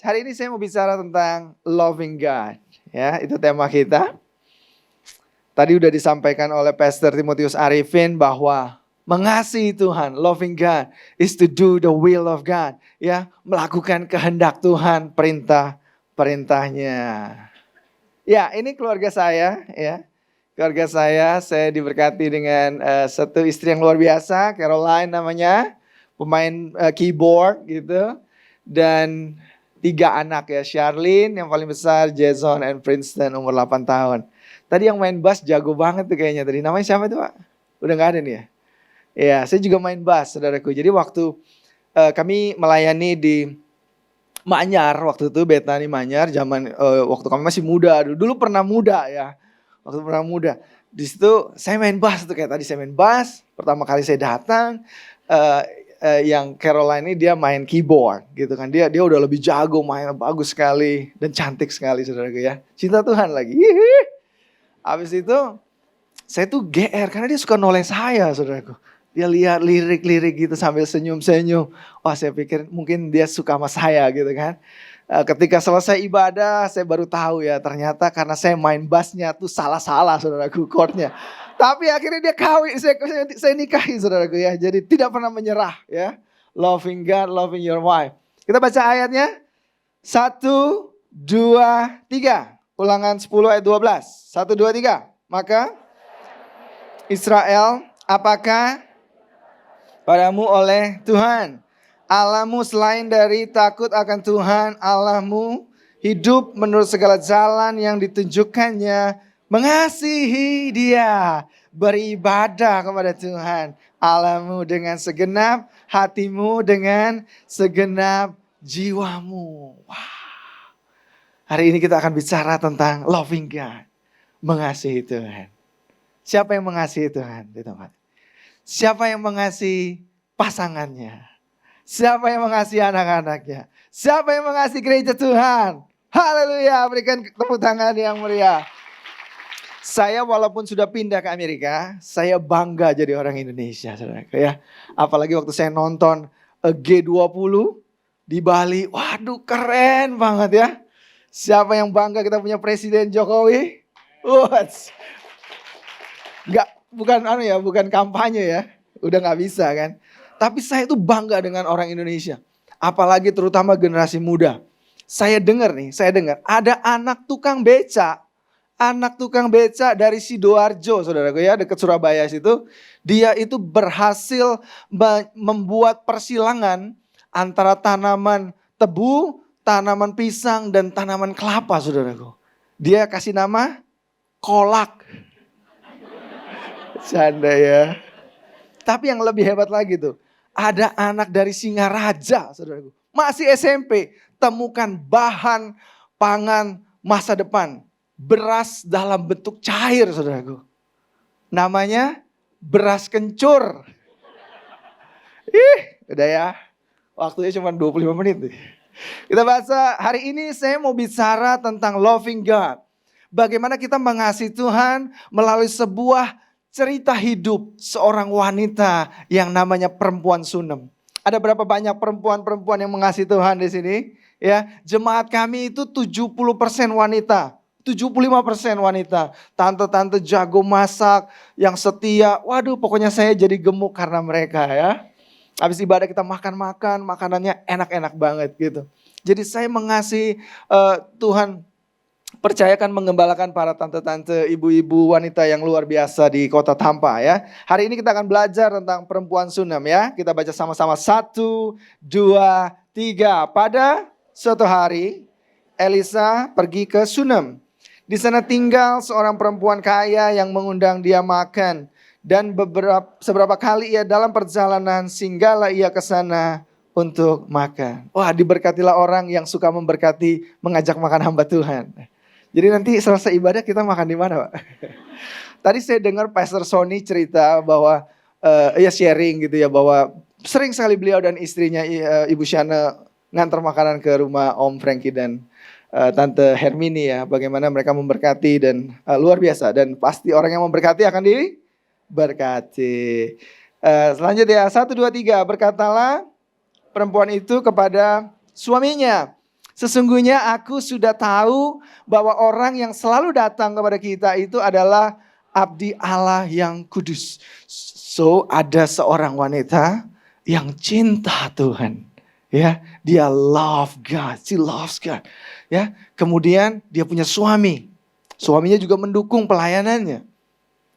Hari ini saya mau bicara tentang loving God. Ya, itu tema kita. Tadi udah disampaikan oleh Pastor Timotius Arifin bahwa mengasihi Tuhan, loving God is to do the will of God. Ya, melakukan kehendak Tuhan, perintah-perintahnya. Ya, ini keluarga saya, ya. Keluarga saya diberkati dengan satu istri yang luar biasa, Caroline namanya, pemain keyboard gitu. Dan 3 anak ya, Charlene yang paling besar, Jason and Princeton umur 8 tahun. Tadi yang main bass jago banget tuh kayaknya tadi. Namanya siapa tuh Pak? Udah gak ada nih ya? Ya, saya juga main bass saudaraku. Jadi waktu kami melayani di Manyar, waktu itu Betani Manyar, zaman waktu kami masih muda. Dulu pernah muda ya. Waktu pernah muda. Di situ saya main bass tuh kayak tadi saya main bass. Pertama kali saya datang, yang Caroline ini dia main keyboard gitu kan. Dia udah lebih jago, main bagus sekali dan cantik sekali saudaraku ya. Cinta Tuhan lagi. Habis itu saya tuh GR karena dia suka noleh saya saudaraku. Dia lihat lirik-lirik gitu sambil senyum-senyum. Wah saya pikir mungkin dia suka sama saya gitu kan. Ketika selesai ibadah saya baru tahu ya ternyata karena saya main bassnya tuh salah-salah saudaraku chordnya. Tapi akhirnya dia kawin, saya nikahi saudaraku ya. Jadi tidak pernah menyerah ya. Loving God, loving your wife. Kita baca ayatnya. 1, 2, 3. Ulangan 10 ayat 12. 1, 2, 3. Maka Israel, apakah padamu oleh Tuhan Allahmu selain dari takut akan Tuhan Allahmu, hidup menurut segala jalan yang ditunjukkannya, mengasihi Dia, beribadah kepada Tuhan Allahmu dengan segenap hatimu, dengan segenap jiwamu. Wow. Hari ini kita akan bicara tentang loving God, mengasihi Tuhan. Siapa yang mengasihi Tuhan di tempat? Siapa yang mengasihi pasangannya? Siapa yang mengasihi anak-anaknya? Siapa yang mengasihi gereja Tuhan? Haleluya, berikan tepuk tangan yang meriah. Saya walaupun sudah pindah ke Amerika, saya bangga jadi orang Indonesia, saudaraku ya. Apalagi waktu saya nonton G20 di Bali, waduh keren banget ya. Siapa yang bangga kita punya Presiden Jokowi? Bukan kampanye ya, udah nggak bisa kan. Tapi saya tuh bangga dengan orang Indonesia, apalagi terutama generasi muda. Saya dengar ada anak tukang beca dari Sidoarjo, saudaraku ya, dekat Surabaya situ. Dia itu berhasil membuat persilangan antara tanaman tebu, tanaman pisang dan tanaman kelapa, saudaraku. Dia kasih nama kolak. Canda ya. Tapi yang lebih hebat lagi tuh, ada anak dari Singaraja, saudaraku. Masih SMP, temukan bahan pangan masa depan. Beras dalam bentuk cair, saudaraku. Namanya beras kencur. Udah ya. Waktunya cuma 25 menit. Kita bahasa hari ini saya mau bicara tentang loving God. Bagaimana kita mengasihi Tuhan melalui sebuah cerita hidup seorang wanita yang namanya perempuan Sunem. Ada berapa banyak perempuan-perempuan yang mengasihi Tuhan di sini? Ya, jemaat kami itu 70% wanita. 75% wanita. Tante-tante jago masak, yang setia. Waduh, pokoknya saya jadi gemuk karena mereka ya. Habis ibadah kita makan-makan, makanannya enak-enak banget gitu. Jadi saya mengasihi Tuhan percayakan mengembalakan para tante-tante, ibu-ibu, wanita yang luar biasa di kota Tampa ya. Hari ini kita akan belajar tentang perempuan Sunem ya. Kita baca sama-sama 1, 2, 3. Pada suatu hari Elisa pergi ke Sunem. Di sana tinggal seorang perempuan kaya yang mengundang dia makan. Dan seberapa kali ia dalam perjalanan singgahlah ia ke sana untuk makan. Wah, diberkatilah orang yang suka memberkati, mengajak makan hamba Tuhan. Jadi nanti selesai ibadah kita makan di mana, Pak? Tadi saya dengar Pastor Sony cerita bahwa sharing gitu ya, bahwa sering sekali beliau dan istrinya Ibu Shana ngantar makanan ke rumah Om Frankie dan Tante Hermini ya, bagaimana mereka memberkati dan luar biasa, dan pasti orang yang memberkati akan diberkati. Selanjutnya 1, 2, 3, berkatalah perempuan itu kepada suaminya, Sesungguhnya aku sudah tahu bahwa orang yang selalu datang kepada kita itu adalah abdi Allah yang kudus. So ada seorang wanita yang cinta Tuhan. Ya, dia love God, she loves God. Ya, kemudian dia punya suami. Suaminya juga mendukung pelayanannya.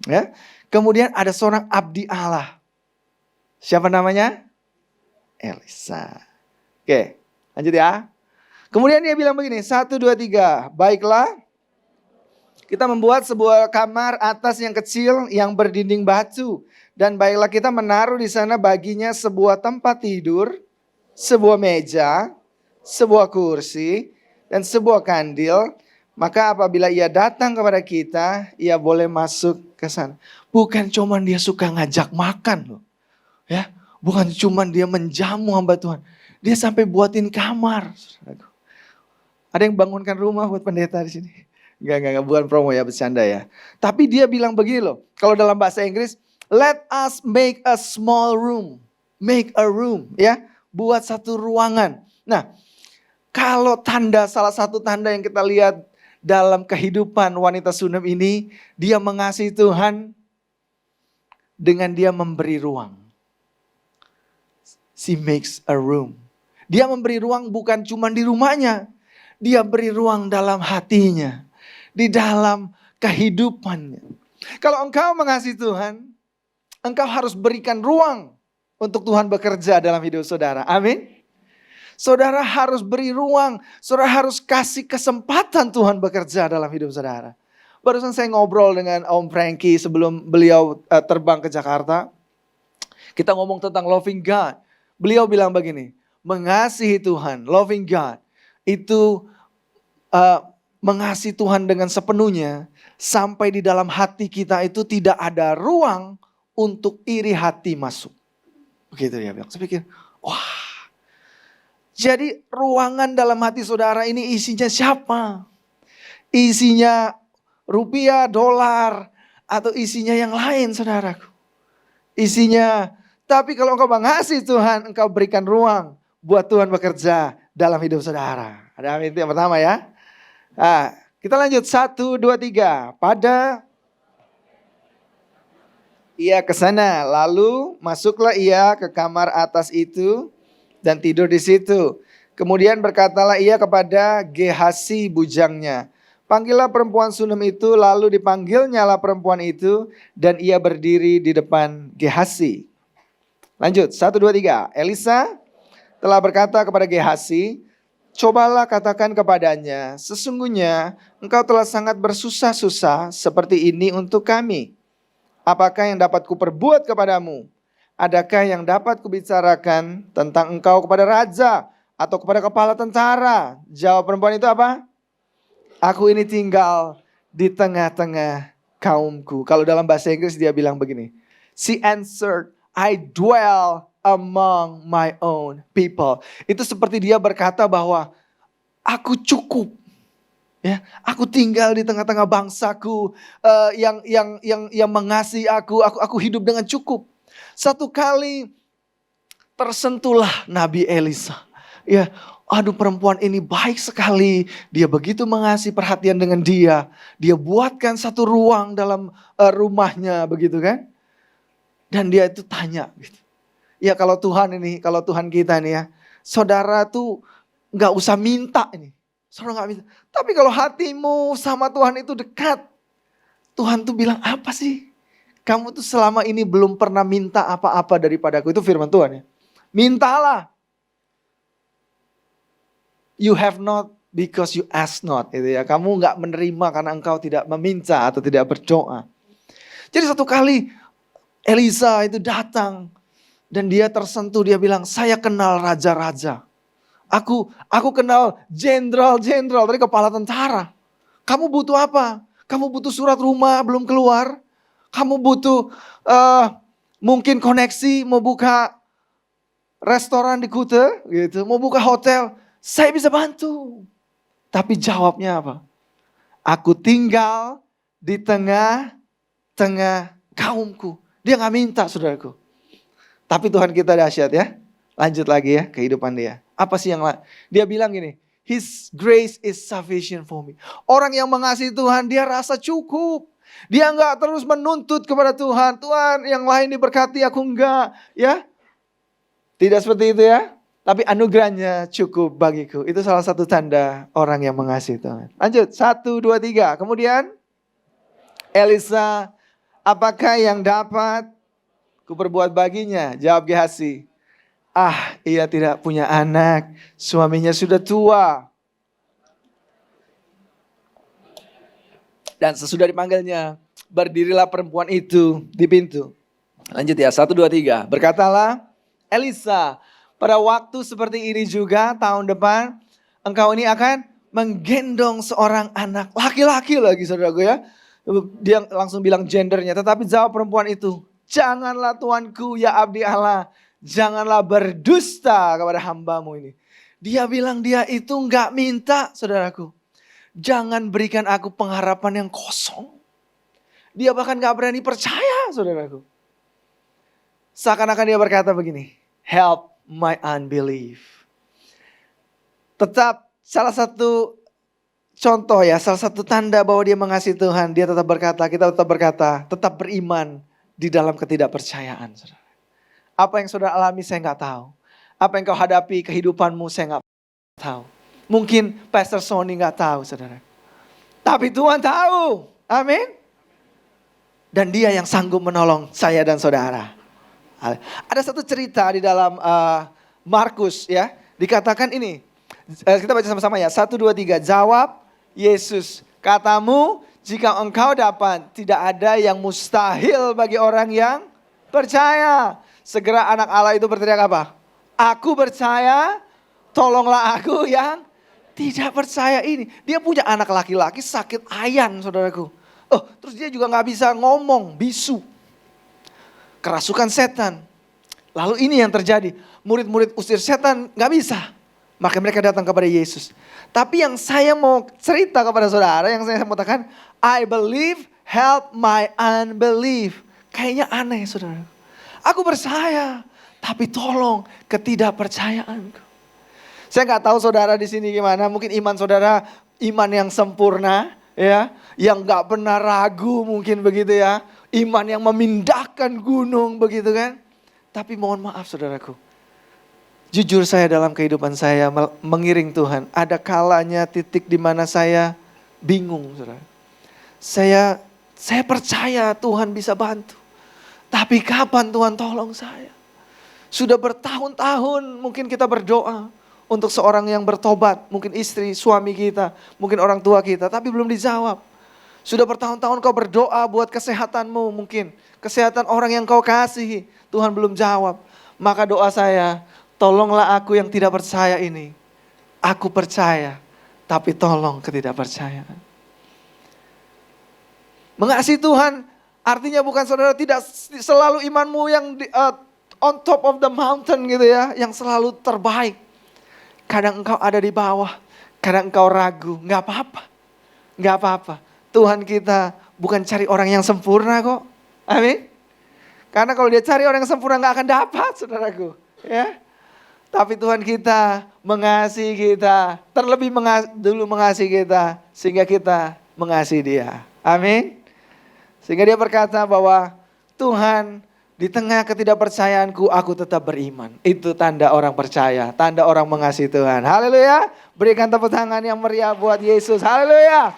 Ya. Kemudian ada seorang abdi Allah. Siapa namanya? Elisa. Oke, lanjut ya. Kemudian dia bilang begini, 1, 2, 3. Baiklah, kita membuat sebuah kamar atas yang kecil yang berdinding batu. Dan baiklah kita menaruh di sana baginya sebuah tempat tidur, sebuah meja, sebuah kursi, dan sebuah kandil. Maka apabila ia datang kepada kita, ia boleh masuk ke sana. Bukan cuma dia suka ngajak makan loh. Ya, bukan cuma dia menjamu hamba Tuhan. Dia sampai buatin kamar. Ada yang bangunkan rumah buat pendeta di sini? Enggak, bukan promo ya, bercanda ya. Tapi dia bilang begini loh, kalau dalam bahasa Inggris, let us make a small room. Make a room, ya. Buat satu ruangan. Nah, kalau salah satu tanda yang kita lihat dalam kehidupan wanita Sunem ini, dia mengasihi Tuhan dengan dia memberi ruang. She makes a room. Dia memberi ruang bukan cuma di rumahnya. Dia beri ruang dalam hatinya. Di dalam kehidupannya. Kalau engkau mengasihi Tuhan, engkau harus berikan ruang untuk Tuhan bekerja dalam hidup saudara. Amin. Saudara harus beri ruang. Saudara harus kasih kesempatan Tuhan bekerja dalam hidup saudara. Barusan saya ngobrol dengan Om Frankie sebelum beliau terbang ke Jakarta. Kita ngomong tentang loving God. Beliau bilang begini, mengasihi Tuhan, loving God, itu mengasihi Tuhan dengan sepenuhnya. Sampai di dalam hati kita itu tidak ada ruang untuk iri hati masuk. Begitu dia bilang. Saya pikir, wah. Jadi ruangan dalam hati saudara ini isinya siapa? Isinya rupiah, dolar, atau isinya yang lain saudaraku. Isinya, tapi kalau engkau mengasihi Tuhan, engkau berikan ruang buat Tuhan bekerja dalam hidup saudara. Ada amin, itu yang pertama ya. Nah, kita lanjut 1, 2, 3. Pada ia ke sana, lalu masuklah ia ke kamar atas itu dan tidur di situ. Kemudian berkatalah ia kepada Gehasi bujangnya, panggillah perempuan Sunem itu, lalu dipanggilnyalah perempuan itu dan ia berdiri di depan Gehasi. Lanjut, 1, 2, 3. Elisa telah berkata kepada Gehasi, cobalah katakan kepadanya, sesungguhnya engkau telah sangat bersusah-susah seperti ini untuk kami. Apakah yang dapat kuperbuat kepadamu? Adakah yang dapat kubicarakan tentang engkau kepada raja atau kepada kepala tentara? Jawab perempuan itu apa? Aku ini tinggal di tengah-tengah kaumku. Kalau dalam bahasa Inggris dia bilang begini. She answered, I dwell among my own people. Itu seperti dia berkata bahwa aku cukup. Ya, aku tinggal di tengah-tengah bangsaku yang mengasihi aku hidup dengan cukup. Satu kali tersentuhlah Nabi Elisa. Ya, aduh perempuan ini baik sekali. Dia begitu mengasihi perhatian dengan dia. Dia buatkan satu ruang dalam rumahnya begitu kan. Dan dia itu tanya gitu. Ya kalau Tuhan kita nih ya. Saudara tuh gak usah minta ini. Saudara gak minta. Tapi kalau hatimu sama Tuhan itu dekat. Tuhan tuh bilang apa sih? Kamu tuh selama ini belum pernah minta apa-apa daripadaku. Itu firman Tuhan ya. Mintalah. You have not because you ask not. Gitu ya. Kamu gak menerima karena engkau tidak meminta atau tidak berdoa. Jadi satu kali Elisa itu datang. Dan dia tersentuh. Dia bilang saya kenal raja-raja. Aku kenal jenderal-jenderal dari kepala tentara. Kamu butuh apa? Kamu butuh surat rumah belum keluar. Kamu butuh mungkin koneksi mau buka restoran di Kuta gitu, mau buka hotel. Saya bisa bantu. Tapi jawabnya apa? Aku tinggal di tengah-tengah kaumku. Dia gak minta saudaraku. Tapi Tuhan kita dahsyat ya. Lanjut lagi ya kehidupan dia. Apa sih yang dia bilang gini, His grace is sufficient for me. Orang yang mengasihi Tuhan, dia rasa cukup. Dia enggak terus menuntut kepada Tuhan. Tuhan, yang lain diberkati, aku enggak. Ya, tidak seperti itu ya. Tapi anugerahnya cukup bagiku. Itu salah satu tanda orang yang mengasihi Tuhan. Lanjut, 1, 2, 3. Kemudian Elisa, apakah yang dapat kuperbuat baginya? Jawab Gehazi, ia tidak punya anak, suaminya sudah tua. Dan sesudah dipanggilnya, berdirilah perempuan itu di pintu. Lanjut ya, 1, 2, 3. Berkatalah Elisa, pada waktu seperti ini juga tahun depan, engkau ini akan menggendong seorang anak laki-laki lagi, saudaraku ya. Dia langsung bilang gendernya, tetapi jawab perempuan itu, janganlah tuanku ya abdi Allah, janganlah berdusta kepada hambamu ini. Dia bilang dia itu enggak minta, saudaraku. Jangan berikan aku pengharapan yang kosong. Dia bahkan enggak berani percaya, saudaraku. Seakan-akan dia berkata begini, help my unbelief. Tetap salah satu contoh ya, salah satu tanda bahwa dia mengasihi Tuhan. Dia tetap berkata, kita tetap berkata, tetap beriman di dalam ketidakpercayaan, saudara. Apa yang saudara alami saya nggak tahu. Apa yang kau hadapi kehidupanmu saya nggak tahu. Mungkin Pastor Sony nggak tahu, saudara. Tapi Tuhan tahu. Amin. Dan dia yang sanggup menolong saya dan saudara. Ada satu cerita di dalam Markus ya. Dikatakan ini. Kita baca sama-sama ya. 1, 2, 3. Jawab Yesus. Katamu, jika engkau dapat, tidak ada yang mustahil bagi orang yang percaya. Segera anak Allah itu berteriak apa? Aku percaya, tolonglah aku yang tidak percaya ini. Dia punya anak laki-laki sakit ayan, saudaraku. Terus dia juga gak bisa ngomong, bisu. Kerasukan setan. Lalu ini yang terjadi. Murid-murid usir setan gak bisa. Maka mereka datang kepada Yesus. Tapi yang saya mau cerita kepada saudara, yang saya mau katakan, I believe, help my unbelief. Kayaknya aneh, saudara. Aku percaya, tapi tolong ketidakpercayaanku. Saya nggak tahu saudara di sini gimana. Mungkin iman saudara iman yang sempurna, ya, yang nggak pernah ragu mungkin begitu ya. Iman yang memindahkan gunung begitu kan. Tapi mohon maaf saudaraku. Jujur saya dalam kehidupan saya mengiring Tuhan. Ada kalanya titik di mana saya bingung, saudara. Saya percaya Tuhan bisa bantu. Tapi kapan Tuhan tolong saya? Sudah bertahun-tahun mungkin kita berdoa untuk seorang yang bertobat. Mungkin istri, suami kita, mungkin orang tua kita. Tapi belum dijawab. Sudah bertahun-tahun kau berdoa buat kesehatanmu mungkin. Kesehatan orang yang kau kasihi. Tuhan belum jawab. Maka doa saya, tolonglah aku yang tidak percaya ini. Aku percaya, tapi tolong ketidakpercayaan. Mengasihi Tuhan artinya bukan saudara tidak selalu imanmu yang on top of the mountain gitu ya. Yang selalu terbaik. Kadang engkau ada di bawah. Kadang engkau ragu. Gak apa-apa. Gak apa-apa. Tuhan kita bukan cari orang yang sempurna kok. Amin. Karena kalau dia cari orang yang sempurna gak akan dapat saudaraku. Ya. Tapi Tuhan kita mengasihi kita. Terlebih dulu mengasihi kita. Sehingga kita mengasihi dia. Amin. Sehingga dia berkata bahwa Tuhan di tengah ketidakpercayaanku aku tetap beriman. Itu tanda orang percaya. Tanda orang mengasihi Tuhan. Haleluya. Berikan tepuk tangan yang meriah buat Yesus. Haleluya.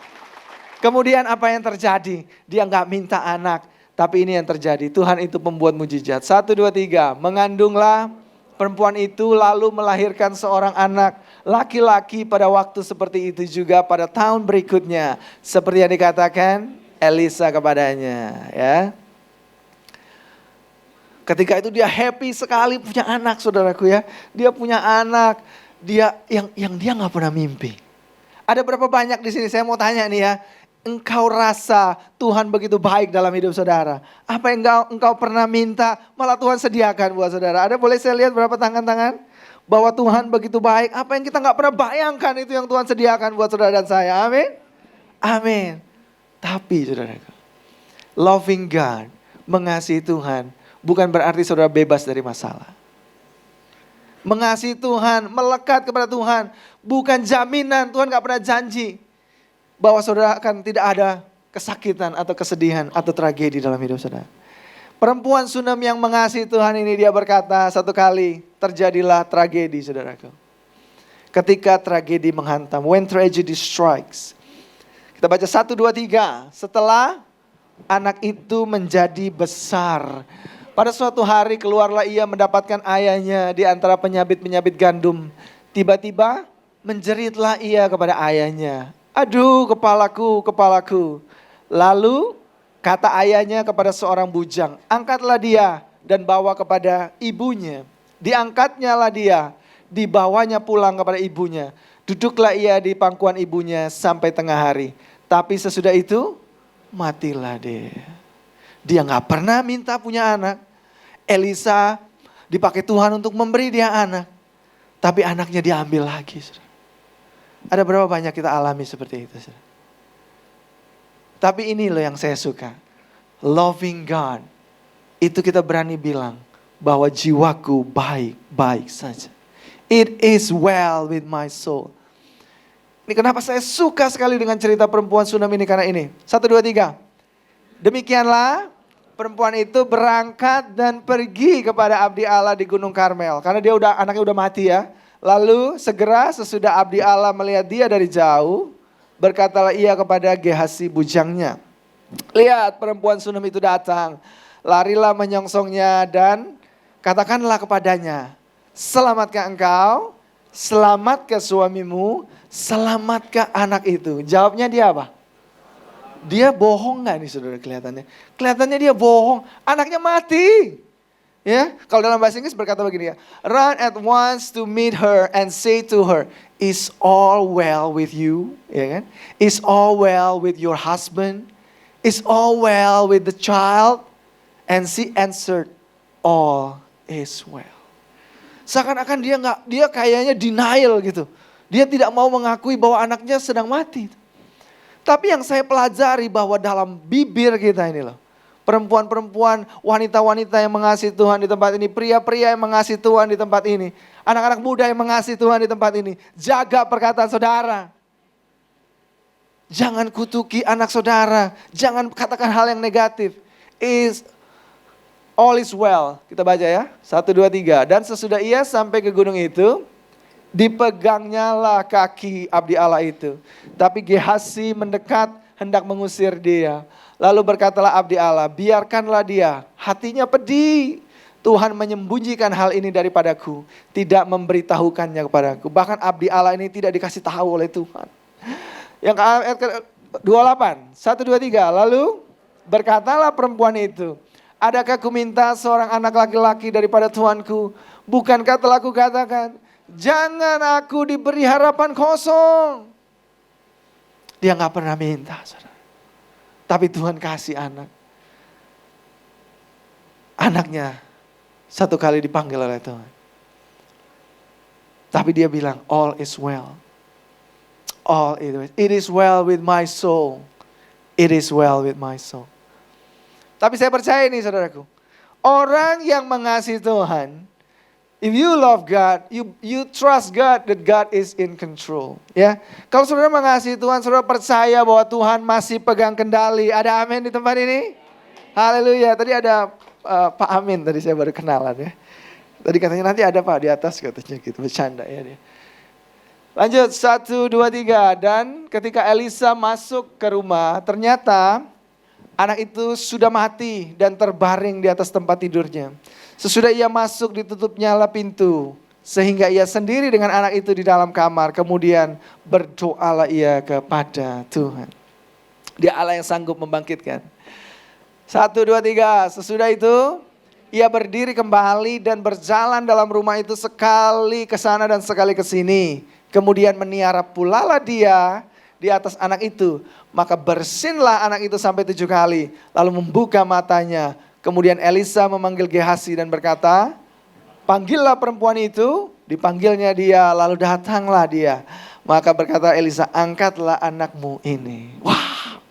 Kemudian apa yang terjadi? Dia gak minta anak. Tapi ini yang terjadi. Tuhan itu pembuat mujizat. 1, 2, 3. Mengandunglah perempuan itu lalu melahirkan seorang anak laki-laki pada waktu seperti itu juga pada tahun berikutnya. Seperti yang dikatakan Elisa kepadanya ya. Ketika itu dia happy sekali punya anak saudaraku ya. Dia punya anak dia yang dia gak pernah mimpi. Ada berapa banyak di sini saya mau tanya nih ya. Engkau rasa Tuhan begitu baik dalam hidup saudara. Apa yang engkau pernah minta malah Tuhan sediakan buat saudara. Ada boleh saya lihat berapa tangan-tangan? Bahwa Tuhan begitu baik. Apa yang kita gak pernah bayangkan itu yang Tuhan sediakan buat saudara dan saya. Amin. Amin. Tapi saudara, loving God, mengasihi Tuhan, bukan berarti saudara bebas dari masalah. Mengasihi Tuhan, melekat kepada Tuhan. Bukan jaminan, Tuhan gak pernah janji bahwa saudara akan tidak ada kesakitan atau kesedihan atau tragedi dalam hidup saudara. Perempuan Sunam yang mengasihi Tuhan ini, dia berkata, satu kali terjadilah tragedi, saudaraku. Ketika tragedi menghantam, when tragedy strikes. Kita baca 1, 2, 3. Setelah anak itu menjadi besar, pada suatu hari keluarlah ia mendapatkan ayahnya di antara penyabit-penyabit gandum. Tiba-tiba menjeritlah ia kepada ayahnya. Aduh, kepalaku, kepalaku. Lalu kata ayahnya kepada seorang bujang, angkatlah dia dan bawa kepada ibunya. Diangkatnya lah dia, dibawanya pulang kepada ibunya. Duduklah ia di pangkuan ibunya sampai tengah hari. Tapi sesudah itu matilah dia. Dia gak pernah minta punya anak. Elisa dipakai Tuhan untuk memberi dia anak. Tapi anaknya diambil lagi. Ada berapa banyak kita alami seperti itu. Tapi ini loh yang saya suka. Loving God. Itu kita berani bilang bahwa jiwaku baik-baik saja. It is well with my soul. Ini kenapa saya suka sekali dengan cerita perempuan Sunam ini, karena ini. 1, 2, 3. Demikianlah perempuan itu berangkat dan pergi kepada abdi Allah di Gunung Karmel. Karena anaknya udah mati ya. Lalu segera sesudah abdi Allah melihat dia dari jauh, berkatalah ia kepada Gehazi bujangnya. Lihat, perempuan Sunam itu datang. Larilah menyongsongnya dan katakanlah kepadanya, selamatkah engkau? Selamatkah suamimu? Selamatkah anak itu? Jawabnya dia apa? Dia bohong gak nih saudara kelihatannya? Kelihatannya dia bohong. Anaknya mati. Ya, kalau dalam bahasa Inggris berkata begini ya. Run at once to meet her and say to her, is all well with you? Ya kan? Is all well with your husband? Is all well with the child? And she answered, all is well. Seakan-akan dia kayaknya denial gitu. Dia tidak mau mengakui bahwa anaknya sedang mati. Tapi yang saya pelajari bahwa dalam bibir kita ini loh. Perempuan-perempuan, wanita-wanita yang mengasihi Tuhan di tempat ini. Pria-pria yang mengasihi Tuhan di tempat ini. Anak-anak muda yang mengasihi Tuhan di tempat ini. Jaga perkataan saudara. Jangan kutuki anak saudara. Jangan katakan hal yang negatif. All is well. Kita baca ya. 1, 2, 3. Dan sesudah ia sampai ke gunung itu, dipegangnya lah kaki abdi Allah itu. Tapi Gehazi mendekat hendak mengusir dia. Lalu berkatalah abdi Allah, biarkanlah dia. Hatinya pedih. Tuhan menyembunyikan hal ini daripadaku. Tidak memberitahukannya kepadaku. Bahkan abdi Allah ini tidak dikasih tahu oleh Tuhan. Yang ayat 28. 1, 2, 3. Lalu berkatalah perempuan itu, adakah ku minta seorang anak laki-laki daripada Tuanku? Bukankah telah ku katakan, jangan aku diberi harapan kosong. Dia gak pernah minta, saudara. Tapi Tuhan kasih anak. Anaknya satu kali dipanggil oleh Tuhan. Tapi dia bilang, all is well. All is well. It is well with my soul. It is well with my soul. Tapi saya percaya ini saudaraku. Orang yang mengasihi Tuhan, if you love God, you trust God that God is in control. Ya, kalau saudara mengasihi Tuhan, saudara percaya bahwa Tuhan masih pegang kendali. Ada amin di tempat ini? Haleluya. Tadi ada Pak Amin, tadi saya baru kenalan ya. Tadi katanya nanti ada Pak di atas katanya gitu, bercanda ya dia. Lanjut 1, 2, 3. Dan ketika Elisa masuk ke rumah, ternyata anak itu sudah mati dan terbaring di atas tempat tidurnya. Sesudah ia masuk, ditutupnya lah pintu. Sehingga ia sendiri dengan anak itu di dalam kamar. Kemudian berdoalah ia kepada Tuhan. Dia Allah yang sanggup membangkitkan. 1, 2, 3. Sesudah itu ia berdiri kembali dan berjalan dalam rumah itu sekali ke sana dan sekali ke sini. Kemudian meniara pula lah dia di atas anak itu. Maka bersinlah anak itu sampai 7 kali. Lalu membuka matanya. Kemudian Elisa memanggil Gehazi dan berkata, panggillah perempuan itu. Dipanggilnya dia, lalu datanglah dia. Maka berkata Elisa, angkatlah anakmu ini. Wow,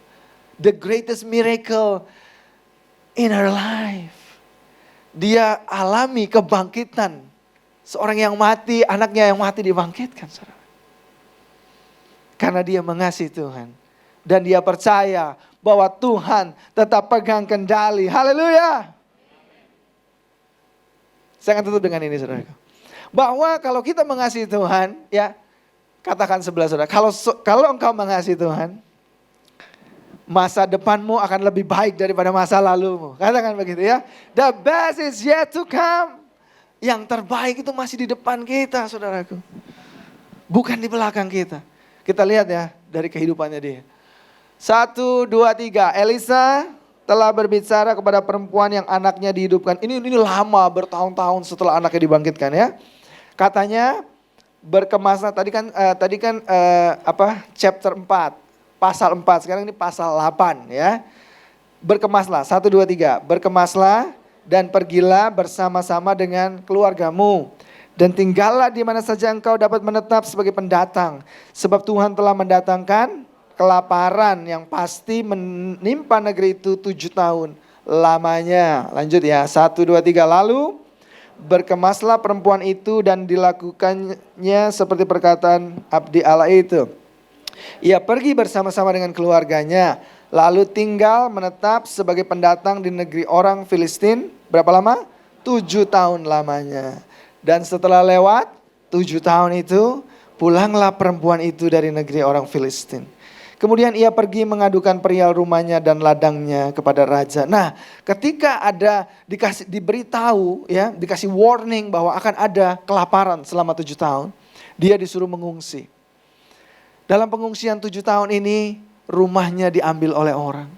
the greatest miracle in her life. Dia alami kebangkitan Seorang yang mati, anaknya yang mati dibangkitkan, saudara. Karena dia mengasihi Tuhan. Dan dia percaya bahwa Tuhan tetap pegang kendali. Haleluya. Saya akan tutup dengan ini, saudara. Bahwa kalau kita mengasihi Tuhan, ya, katakan sebelah saudara, kalau engkau mengasihi Tuhan, masa depanmu akan lebih baik daripada masa lalumu. Katakan begitu ya. The best is yet to come. Yang terbaik itu masih di depan kita, saudaraku. Bukan di belakang kita. Kita lihat ya dari kehidupannya dia. 1, 2, 3. Elisa telah berbicara kepada perempuan yang anaknya dihidupkan. Ini lama, bertahun-tahun setelah anaknya dibangkitkan ya. Katanya berkemaslah, tadi kan chapter 4. Pasal 4, sekarang ini pasal 8 ya. Berkemaslah, 1, 2, 3. Berkemaslah dan pergilah bersama-sama dengan keluargamu. Dan tinggallah di mana saja engkau dapat menetap sebagai pendatang. Sebab Tuhan telah mendatangkan kelaparan yang pasti menimpa negeri itu 7 tahun lamanya. Lanjut ya, 1, 2, 3. Lalu berkemaslah perempuan itu dan dilakukannya seperti perkataan abdi Allah itu. Ia pergi bersama-sama dengan keluarganya, lalu tinggal menetap sebagai pendatang di negeri orang Filistin. Berapa lama? 7 tahun lamanya. Dan setelah lewat 7 tahun itu, pulanglah perempuan itu dari negeri orang Filistin. Kemudian ia pergi mengadukan perihal rumahnya dan ladangnya kepada raja. Nah, ketika ada diberitahu ya, dikasih warning bahwa akan ada kelaparan selama 7 tahun, dia disuruh mengungsi. Dalam pengungsian 7 tahun ini, rumahnya diambil oleh orang.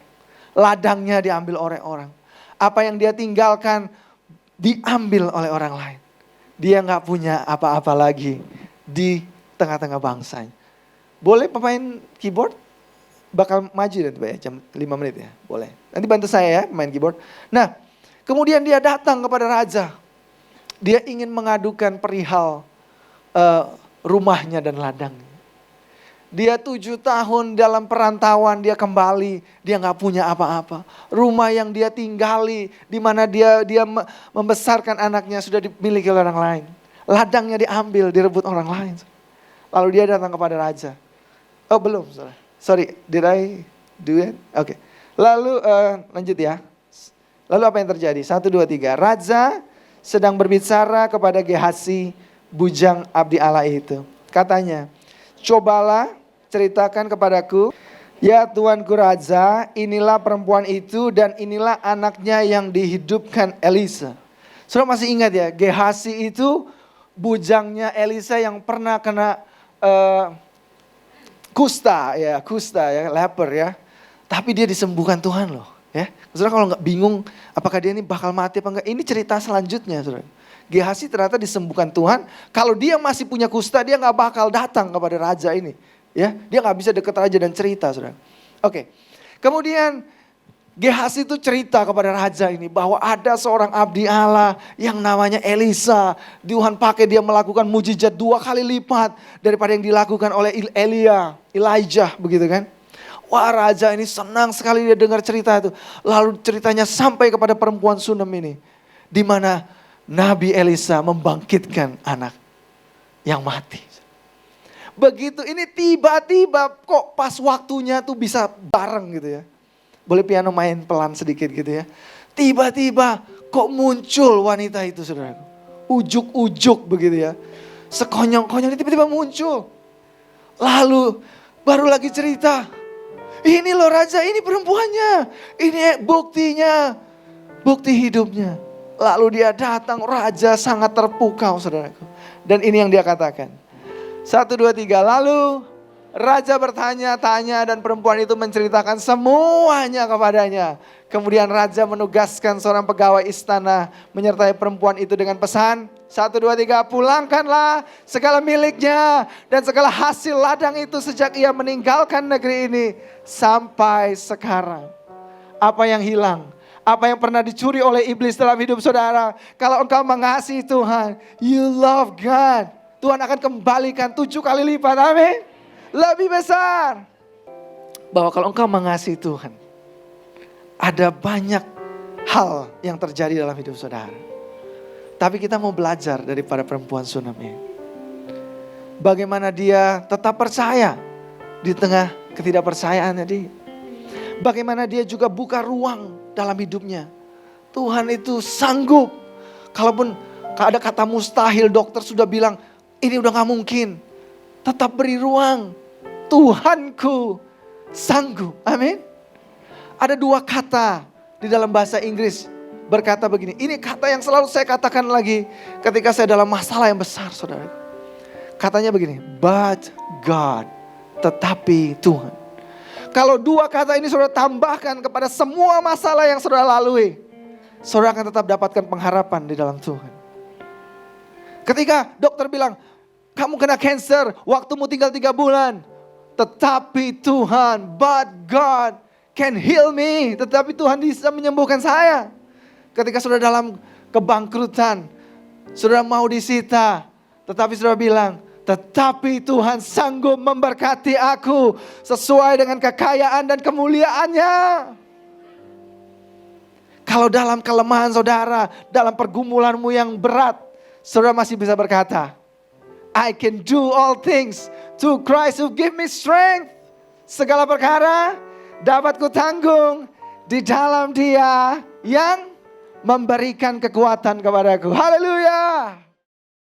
Ladangnya diambil oleh orang. Apa yang dia tinggalkan diambil oleh orang lain. Dia gak punya apa-apa lagi di tengah-tengah bangsanya. Boleh pemain keyboard? Bakal maju nanti Pak ya, jam 5 menit ya, boleh. Nanti bantu saya ya pemain keyboard. Nah, kemudian dia datang kepada raja. Dia ingin mengadukan perihal rumahnya dan ladangnya. Dia 7 tahun dalam perantauan, dia kembali, dia gak punya apa-apa. Rumah yang dia tinggali, di mana dia membesarkan anaknya sudah dimiliki oleh orang lain. Ladangnya diambil, direbut orang lain. Lalu dia datang kepada raja. Oh belum, sorry, did I do it? Oke. Lalu lanjut ya. Lalu apa yang terjadi? 1, 2, 3. Raja sedang berbicara kepada Gehasi, bujang abdi Allah itu. Katanya, cobalah ceritakan kepadaku, ya tuanku raja, inilah perempuan itu dan inilah anaknya yang dihidupkan Elisa. Saudara masih ingat ya, Gehasi itu bujangnya Elisa yang pernah kena kusta ya, leper ya. Tapi dia disembuhkan Tuhan loh ya. Saudara kalau nggak bingung apakah dia ini bakal mati apa enggak, ini cerita selanjutnya saudara. Gehasi ternyata disembuhkan Tuhan. Kalau dia masih punya kusta, dia nggak bakal datang kepada raja ini. Ya, dia nggak bisa dekat raja dan cerita, saudara. Oke. Kemudian Gehasi itu cerita kepada raja ini bahwa ada seorang abdi Allah yang namanya Elisa. Tuhan pakai dia melakukan mujizat 2 kali lipat daripada yang dilakukan oleh Elijah, begitu kan? Wah, raja ini senang sekali dia dengar cerita itu. Lalu ceritanya sampai kepada perempuan Sunem ini, di mana Nabi Elisa membangkitkan anak yang mati. Begitu ini tiba-tiba kok pas waktunya tuh bisa bareng gitu ya. Boleh piano main pelan sedikit gitu ya. Tiba-tiba kok muncul wanita itu saudara. Ujuk-ujuk begitu ya. Sekonyong-konyong tiba-tiba muncul. Lalu baru lagi cerita. Ini loh raja, ini perempuannya. Ini buktinya. Bukti hidupnya. Lalu dia datang, raja sangat terpukau saudaraku. Dan ini yang dia katakan. 1, 2, 3. Lalu raja bertanya-tanya dan perempuan itu menceritakan semuanya kepadanya. Kemudian raja menugaskan seorang pegawai istana menyertai perempuan itu dengan pesan. 1, 2, 3. Pulangkanlah segala miliknya dan segala hasil ladang itu sejak ia meninggalkan negeri ini sampai sekarang. Apa yang hilang? Apa yang pernah dicuri oleh iblis dalam hidup saudara? Kalau engkau mengasihi Tuhan, you love God. Tuhan akan kembalikan 7 kali lipat, amin. Lebih besar. Bahwa kalau engkau mengasihi Tuhan, ada banyak hal yang terjadi dalam hidup saudara. Tapi kita mau belajar daripada perempuan Sunam ini. Bagaimana dia tetap percaya di tengah ketidakpercayaannya dia. Bagaimana dia juga buka ruang dalam hidupnya. Tuhan itu sanggup. Kalaupun ada kata mustahil, dokter sudah bilang ini udah gak mungkin. Tetap beri ruang. Tuhanku sanggup. Amin. Ada 2 kata di dalam bahasa Inggris berkata begini. Ini kata yang selalu saya katakan lagi ketika saya dalam masalah yang besar, saudara. Katanya begini, but God, tetapi Tuhan. Kalau 2 kata ini saudara tambahkan kepada semua masalah yang saudara lalui, saudara akan tetap dapatkan pengharapan di dalam Tuhan. Ketika dokter bilang, kamu kena cancer, waktumu tinggal 3 bulan. Tetapi Tuhan, but God can heal me. Tetapi Tuhan bisa menyembuhkan saya. Ketika saudara dalam kebangkrutan, saudara mau disita, tetapi saudara bilang, tetapi Tuhan sanggup memberkati aku sesuai dengan kekayaan dan kemuliaannya. Kalau dalam kelemahan saudara, dalam pergumulanmu yang berat, saudara masih bisa berkata, I can do all things through Christ who give me strength. Segala perkara dapat kutanggung di dalam Dia yang memberikan kekuatan kepadaku. Haleluya.